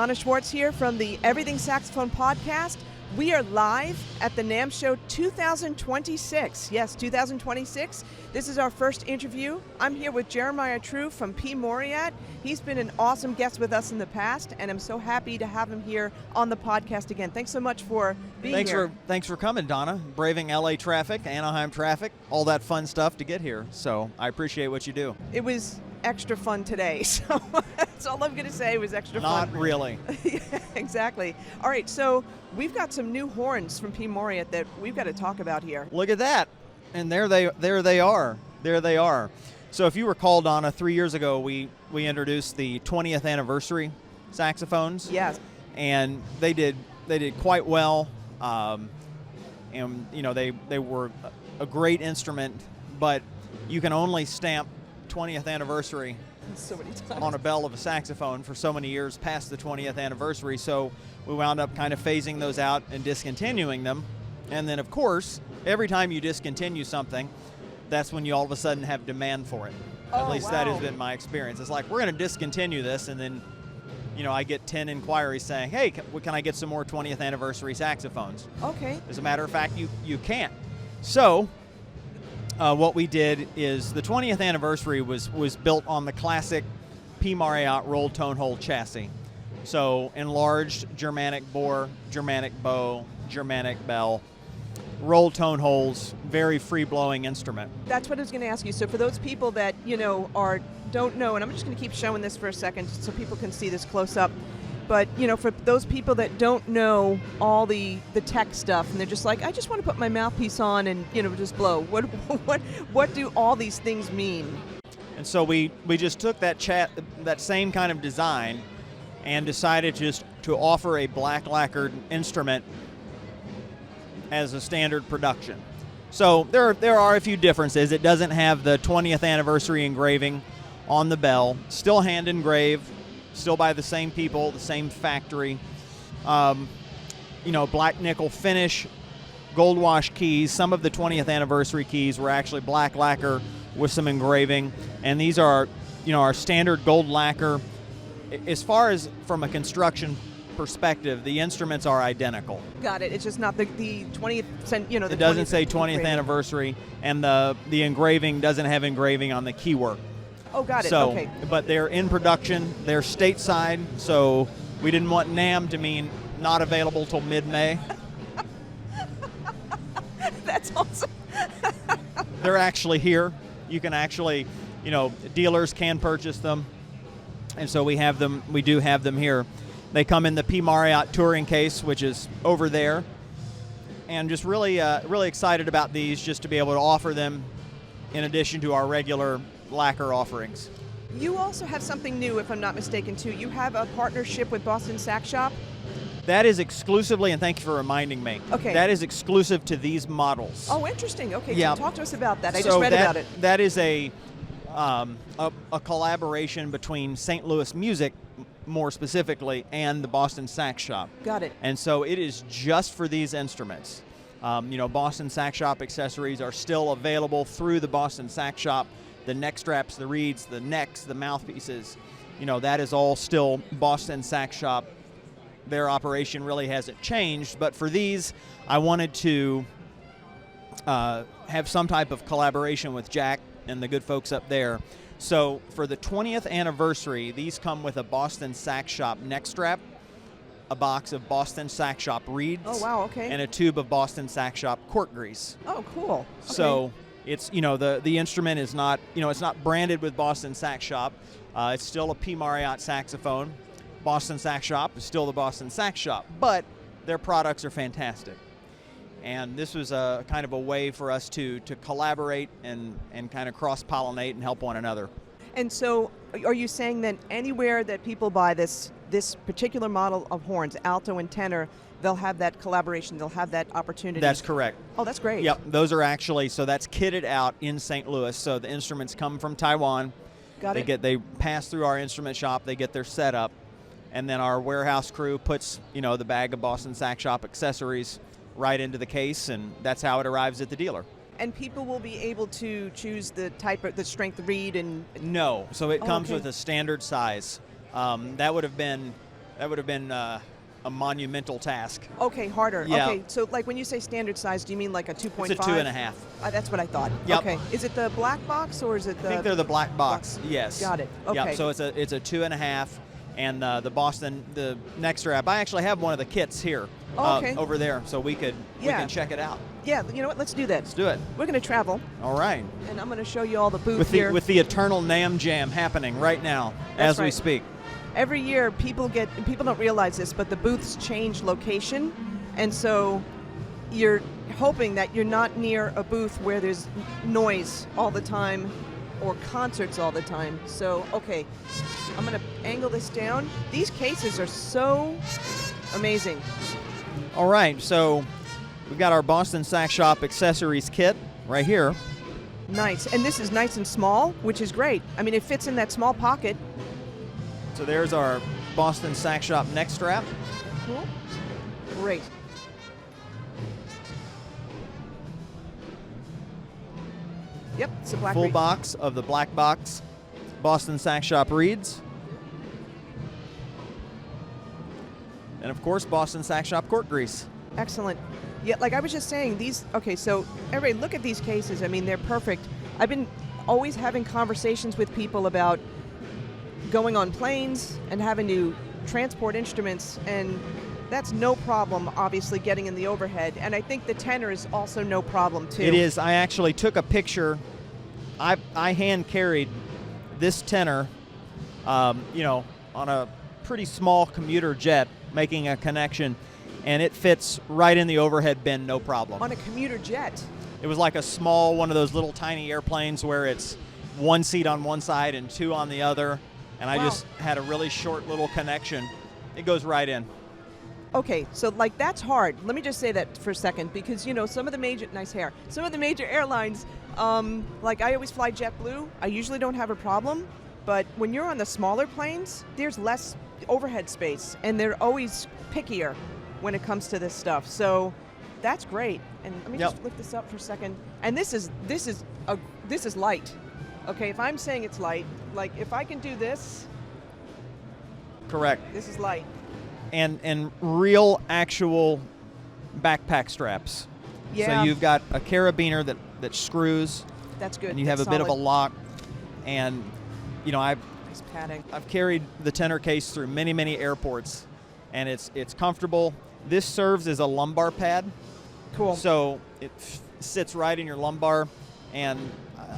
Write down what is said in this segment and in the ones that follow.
Donna Schwartz here from the Everything Saxophone podcast. We are live at the NAMM Show 2026. Yes, 2026. This is our first interview. I'm here with Jeremiah True from P. Mauriat. He's been an awesome guest with us in the past, and I'm so happy to have him here on the podcast again. Thanks so much for being here. Thanks for coming, Donna. Braving LA traffic, Anaheim traffic, all that fun stuff to get here. So I appreciate what you do. It was extra fun today, so that's all I'm going to say. It was extra fun. Not really. Yeah, exactly. All right, so we've got some new horns from P. Mauriat that we've got to talk about here. Look at that. And there they are. There they are. So if you recall, Donna, 3 years ago we introduced the 20th anniversary saxophones. Yes. And they did quite well. And you know, they were a great instrument, but you can only stamp 20th anniversary so many times on a bell of a saxophone for so many years past the 20th anniversary. So we wound up kind of phasing those out and discontinuing them. And then, of course, every time you discontinue something, that's when you all of a sudden have demand for it. At least that has been my experience. It's like, we're going to discontinue this, and then, you know, I get 10 inquiries saying, hey, can I get some more 20th anniversary saxophones? Okay. As a matter of fact, you can't. So what we did is the 20th anniversary was built on the classic P. Mauriat rolled tone hole chassis. So enlarged Germanic bore, Germanic bow, Germanic bell, rolled tone holes, very free-blowing instrument. That's what I was going to ask you. So for those people that, you know, don't know, and I'm just going to keep showing this for a second so people can see this close up. But, you know, for those people that don't know all the tech stuff, and they're just like, I just want to put my mouthpiece on and, you know, just blow. What do all these things mean? And so we just took that same kind of design and decided just to offer a black lacquered instrument as a standard production. So there are a few differences. It doesn't have the 20th anniversary engraving on the bell, still hand engraved, still by the same people, the same factory. You know, black nickel finish, gold wash keys. Some of the 20th anniversary keys were actually black lacquer with some engraving, and these are, you know, our standard gold lacquer. As far as from a construction perspective, the instruments are identical. Got it. It's just not the 20th, you know. It doesn't say 20th anniversary, and the engraving doesn't have engraving on the keywork. Oh, got it. So, okay. But they're in production. They're stateside, so we didn't want NAMM to mean not available till mid-May. That's awesome. They're actually here. You can actually, you know, dealers can purchase them, and so we have them. We do have them here. They come in the P. Mauriat touring case, which is over there, and just really excited about these, just to be able to offer them in addition to our regular lacquer offerings. You also have something new, if I'm not mistaken, too. You have a partnership with Boston Sax Shop. That is exclusively, and thank you for reminding me. Okay. That is exclusive to these models. Oh, interesting. Okay, yeah. So talk to us about that. I just read about it. That is a collaboration between St. Louis Music, more specifically, and the Boston Sax Shop. Got it. And so it is just for these instruments. You know, Boston Sax Shop accessories are still available through the Boston Sax Shop. The neck straps, the reeds, the necks, the mouthpieces, you know, that is all still Boston Sax Shop. Their operation really hasn't changed, but for these, I wanted to have some type of collaboration with Jack and the good folks up there. So for the 20th anniversary, these come with a Boston Sax Shop neck strap, a box of Boston Sax Shop reeds, oh, wow, okay, and a tube of Boston Sax Shop cork grease. Oh, cool. Okay. So it's, you know, the instrument is not, you know, it's not branded with Boston Sax Shop. It's still a P. Mauriat saxophone. Boston Sax Shop is still the Boston Sax Shop, but their products are fantastic. And this was a kind of a way for us to collaborate and kind of cross-pollinate and help one another. And so are you saying that anywhere that people buy this particular model of horns, Alto and Tenor, they'll have that collaboration, they'll have that opportunity? That's correct. Oh, that's great. Yep, those are actually, so that's kitted out in St. Louis. So the instruments come from Taiwan. Got it. They pass through our instrument shop, they get their setup, and then our warehouse crew puts, you know, the bag of Boston Sax Shop accessories right into the case, and that's how it arrives at the dealer. And people will be able to choose the type of the strength reed and... No, so it comes okay. with a standard size. That would have been That would have been a monumental task. Okay, harder. Yeah. Okay, so like when you say standard size, do you mean like a 2.5? It's a 2.5. That's what I thought. Yep. Okay, is it the black box or is it the? I think they're the black box. Yes. Got it. Okay. Yep. So it's a 2.5, and the Boston, the neck strap. I actually have one of the kits here. Okay. Over there, so we can check it out. Yeah, you know what? Let's do that. Let's do it. We're going to travel, All right. and I'm going to show you all the booth here. With the eternal NAMM Jam happening right now That's as we right. speak. Every year, people don't realize this, but the booths change location, and so you're hoping that you're not near a booth where there's noise all the time or concerts all the time. So, okay, I'm going to angle this down. These cases are so amazing. All right, so we've got our Boston Sax Shop accessories kit right here. Nice. And this is nice and small, which is great. I mean, it fits in that small pocket. So there's our Boston Sax Shop neck strap. Cool. Great. Yep, it's a black Full reed. box of the black box Boston Sax Shop reeds. And of course, Boston Sax Shop cork grease. Excellent. Yeah, like I was just saying, these, okay, so everybody look at these cases. I mean, they're perfect. I've been always having conversations with people about going on planes and having to transport instruments, and that's no problem, obviously, getting in the overhead. And I think the tenor is also no problem, too. It is. I actually took a picture. I hand carried this tenor, on a pretty small commuter jet, making a connection, and it fits right in the overhead bin, no problem. On a commuter jet. It was like a small one of those little tiny airplanes where it's one seat on one side and two on the other, and I Wow. just had a really short little connection. It goes right in. Okay, so like that's hard. Let me just say that for a second, because some of the major some of the major airlines, like I always fly JetBlue. I usually don't have a problem, but when you're on the smaller planes, there's less overhead space, and they're always pickier when it comes to this stuff. So that's great. And let me just lift this up for a second. And this is light. Okay, if I'm saying it's light, like if I can do this, Correct. this is light. And real actual backpack straps. Yeah. So you've got a carabiner that screws, That's good. and you have That's a bit of a solid. lock. And I've Nice padding. carried the tenor case through many, many airports, and it's comfortable. This serves as a lumbar pad, Cool. so it sits right in your lumbar, and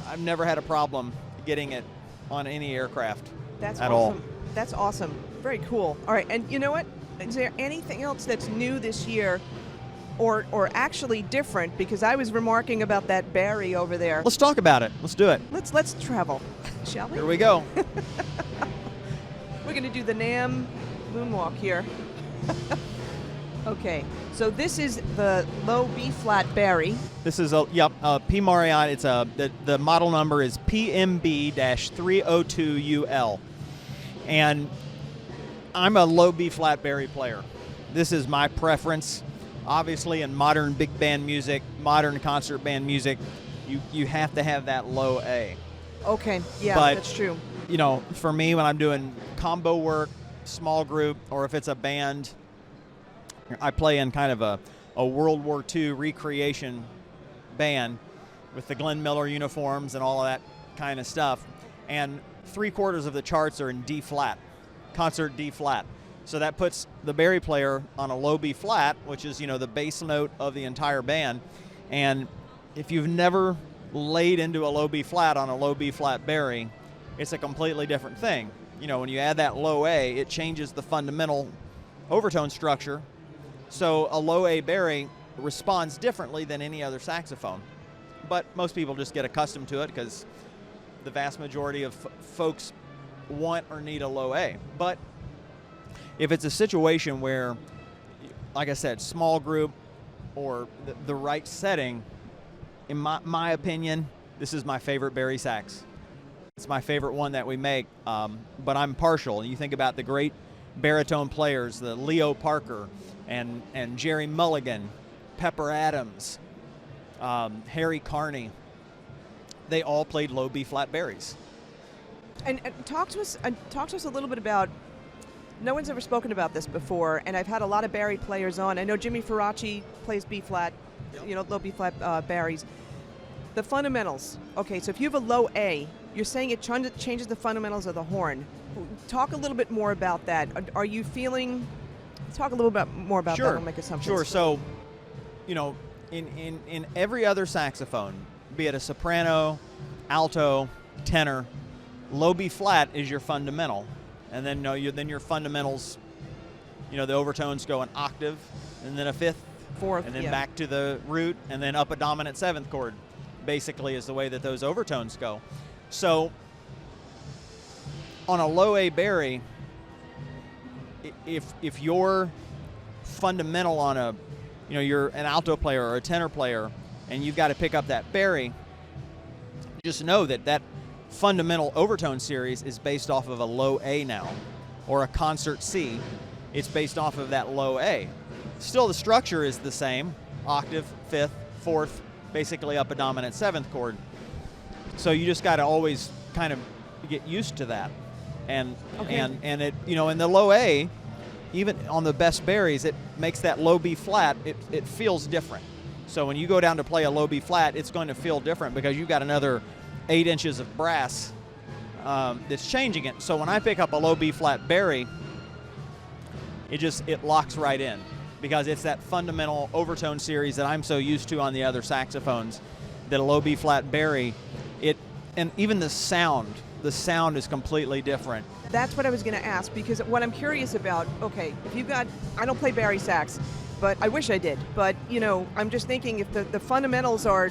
I've never had a problem getting it on any aircraft That's at awesome. all. That's awesome. Very cool. All right, and you know what? Is there anything else that's new this year, or actually different? Because I was remarking about that Bari over there. Let's talk about it. Let's do it. Let's travel, shall we? Here we go. We're going to do the NAMM moonwalk here. Okay, so this is the Low B flat Bari. This is a P Mauriat. It's the model number is PMB-302UL, and I'm a low B flat Bari player. This is my preference. Obviously, in modern big band music, modern concert band music, you have to have that low A. Okay, yeah, But- that's true. For me, when I'm doing combo work, small group, or if it's a band, I play in kind of a World War II recreation band with the Glenn Miller uniforms and all of that kind of stuff. And 3/4 of the charts are in D flat, concert D flat. So that puts the Bari player on a low B flat, which is, the bass note of the entire band. And if you've never laid into a low B flat on a low B flat Bari, it's a completely different thing. When you add that low A, it changes the fundamental overtone structure. So a low A Bari responds differently than any other saxophone. But most people just get accustomed to it because the vast majority of folks want or need a low A. But if it's a situation where, like I said, small group or the right setting, in my opinion, this is my favorite Bari sax. It's my favorite one that we make, but I'm partial. You think about the great baritone players, the Leo Parker and Jerry Mulligan, Pepper Adams, Harry Carney. They all played low B flat Baris. And talk to us a little bit about no one's ever spoken about this before, and I've had a lot of Bari players on. I know Jimmy Faraci plays B flat, low B flat Baris. The fundamentals. Okay, so if you have a low A, you're saying it changes the fundamentals of the horn. Talk a little bit more about that. Are you feeling? Talk a little bit more about that. I'll make assumptions. Sure. So, in every other saxophone, be it a soprano, alto, tenor, low B flat is your fundamental, and then then your fundamentals, the overtones go an octave, and then a fifth, fourth, and then back to the root, and then up a dominant seventh chord. Basically, is the way that those overtones go. So, on a low A Bari, if you're fundamental on a, you're an alto player or a tenor player, and you've got to pick up that Bari, just know that fundamental overtone series is based off of a low A now, or a concert C. It's based off of that low A. Still, the structure is the same: octave, fifth, fourth, basically up a dominant seventh chord. So you just got to always kind of get used to that. And it, in the low A, even on the best Baris, it makes that low B flat, it feels different. So when you go down to play a low B flat, it's going to feel different because you've got another 8 inches of brass that's changing it. So when I pick up a low B flat Bari, it locks right in, because it's that fundamental overtone series that I'm so used to on the other saxophones, that a low B flat Bari, and even the sound is completely different. That's what I was going to ask, because what I'm curious about, okay, if you've got, I don't play Bari sax, but I wish I did, but I'm just thinking if the fundamentals are,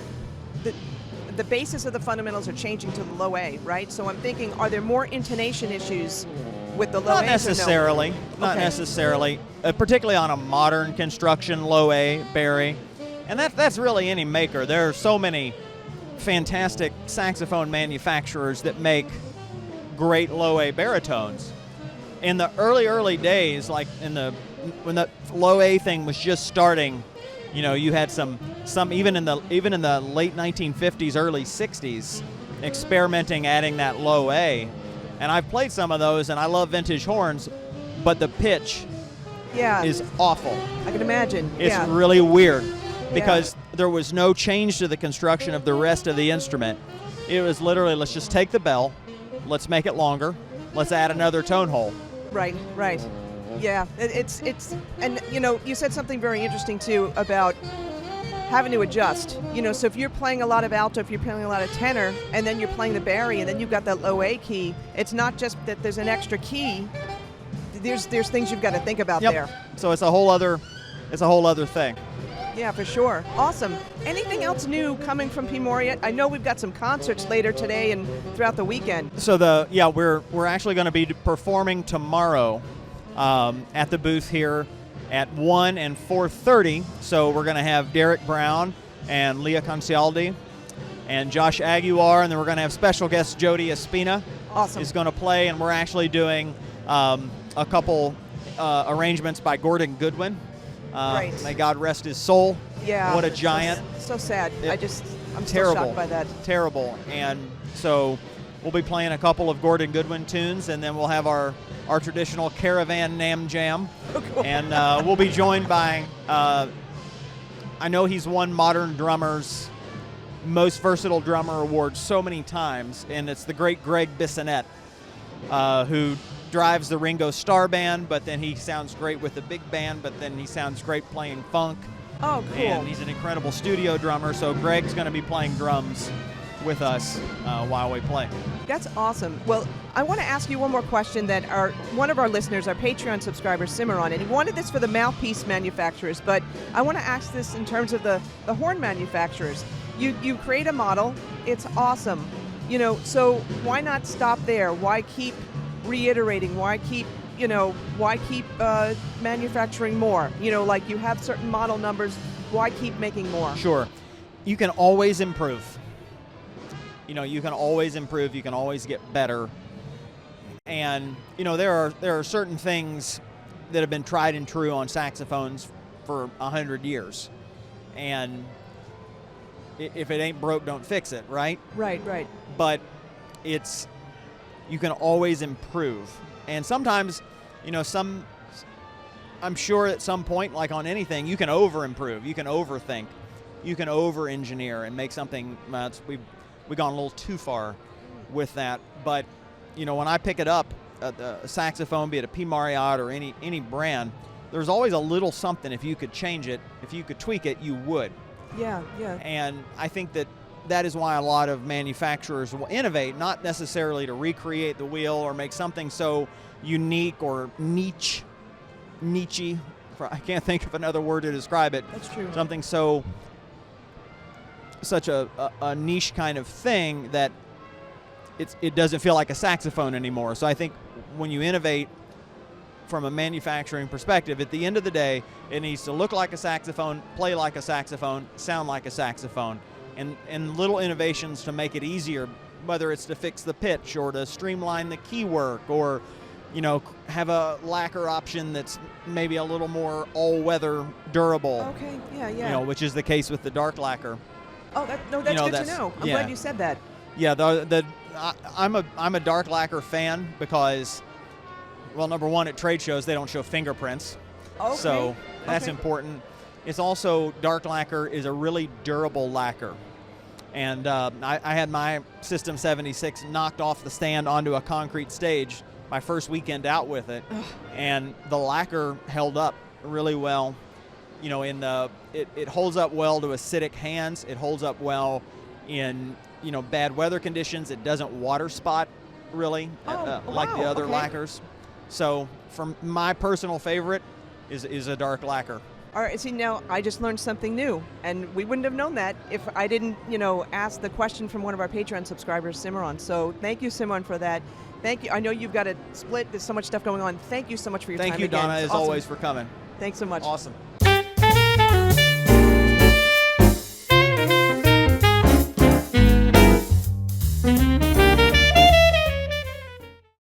the basis of the fundamentals are changing to the low A, right? So I'm thinking, are there more intonation issues with the low A? Not necessarily. Not necessarily. Particularly on a modern construction low A Bari, and that's really any maker. There are so many fantastic saxophone manufacturers that make great low A baritones. In the early days, like when the low A thing was just starting, you had some even in the late 1950s, early 60s, experimenting, adding that low A. And I've played some of those, and I love vintage horns, but the pitch is awful. I can imagine. It's really weird, because there was no change to the construction of the rest of the instrument. It was literally, let's just take the bell, let's make it longer, let's add another tone hole. Right. Yeah, it's and you said something very interesting too about having to adjust. So if you're playing a lot of alto, if you're playing a lot of tenor, and then you're playing the Bari, and then you've got that low A key, it's not just that there's an extra key. There's things you've got to think about there. So it's a whole other thing. Yeah, for sure. Awesome. Anything else new coming from P. Mauriat? I know we've got some concerts later today and throughout the weekend. So we're actually going to be performing tomorrow at the booth here at 1 and 4:30. So we're going to have Derek Brown and Leah Concialdi and Josh Aguilar, and then we're going to have special guest Jody Espina. Awesome. Is going to play, and we're actually doing a couple arrangements by Gordon Goodwin. Right. May God rest his soul. Yeah. What a giant. So sad. I'm terrible. so shocked by that. Terrible. And so we'll be playing a couple of Gordon Goodwin tunes, and then we'll have our traditional Caravan NAMM Jam. Cool. And we'll be joined by, I know he's won Modern Drummer's Most Versatile Drummer Award so many times, and it's the great Greg Bissonette, who drives the Ringo Starr Band, but then he sounds great with the big band, but then he sounds great playing funk. Oh, cool. And he's an incredible studio drummer, so Greg's going to be playing drums with us while we play. That's awesome. Well, I want to ask you one more question that one of our listeners, our Patreon subscriber, Cimarron, and he wanted this for the mouthpiece manufacturers, but I want to ask this in terms of the horn manufacturers. You create a model, it's awesome. So why not stop there? Why keep reiterating? Why keep manufacturing more? Like you have certain model numbers, why keep making more? Sure. You can always improve. You can always improve, you can always get better. And, there are certain things that have been tried and true on saxophones for 100 years. And if it ain't broke, don't fix it, right? Right. But you can always improve. And sometimes you know, I'm sure at some point, like on anything, you can over-improve, you can overthink, you can over-engineer and make something. We've gone a little too far with that. But you know, when I pick it up, a saxophone, be it a P Mauriat or any brand, there's always a little something. If you could change it, if you could tweak it, you would. Yeah. And I think that is why a lot of manufacturers will innovate, not necessarily to recreate the wheel or make something so unique or niche. I can't think of another word to describe it. That's true. Something such a niche kind of thing that it doesn't feel like a saxophone anymore. So I think when you innovate from a manufacturing perspective, at the end of the day, it needs to look like a saxophone, play like a saxophone, sound like a saxophone, and little innovations to make it easier, whether it's to fix the pitch or to streamline the key work, or you know, have a lacquer option that's maybe a little more all-weather durable. Okay, yeah. You know, which is the case with the dark lacquer. Oh, that's good to know. I'm glad you said that. Yeah, I'm a dark lacquer fan because, well, number one, at trade shows they don't show fingerprints, so that's important. It's also, dark lacquer is a really durable lacquer, and I had my System 76 knocked off the stand onto a concrete stage my first weekend out with it, and the lacquer held up really well. You know, it holds up well to acidic hands. It holds up well in, you know, bad weather conditions. It doesn't water spot really like the other lacquers. So, for my personal favorite is a dark lacquer. All right, see, now I just learned something new, and we wouldn't have known that if I didn't, you know, ask the question from one of our Patreon subscribers, Simran. So thank you, Simran, for that. Thank you. I know you've got a split. There's so much stuff going on. Thank you so much for your time. Thank you, again. Donna, as Awesome. always, for coming. Thanks so much. Awesome.